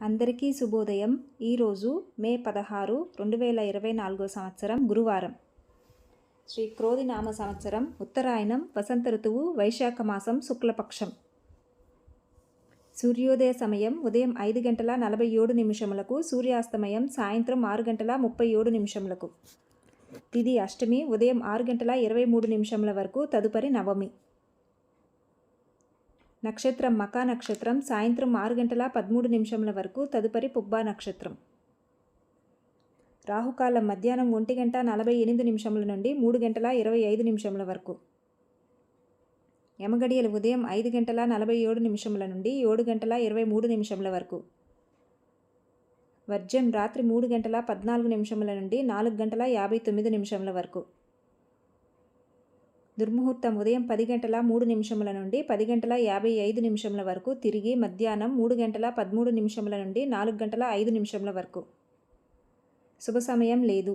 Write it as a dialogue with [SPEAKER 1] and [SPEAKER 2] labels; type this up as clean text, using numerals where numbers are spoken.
[SPEAKER 1] అందరికీ శుభోదయం. ఈరోజు మే 16, 2024 సంవత్సరం గురువారం. శ్రీ క్రోధినామ సంవత్సరం, ఉత్తరాయణం, వసంత ఋతువు, వైశాఖ మాసం, శుక్లపక్షం. సూర్యోదయ సమయం ఉదయం 5:47 సూర్యాస్తమయం సాయంత్రం 6:37. తిథి అష్టమి ఉదయం 6:23 వరకు, తదుపరి నవమి. నక్షత్రం మకా నక్షత్రం సాయంత్రం 6:13 వరకు, తదుపరి పుబ్బా నక్షత్రం. రాహుకాలం మధ్యాహ్నం 1:48 నుండి 3:25 వరకు. యమగడియలు ఉదయం 5:47 నుండి 7:23 వరకు. వర్జం రాత్రి 3:14 నుండి 4:59 వరకు. దుర్ముహూర్తం ఉదయం 10:03 నుండి 10:55 వరకు, తిరిగి మధ్యాహ్నం 3:13 నుండి 4:05 వరకు. శుభ సమయం లేదు.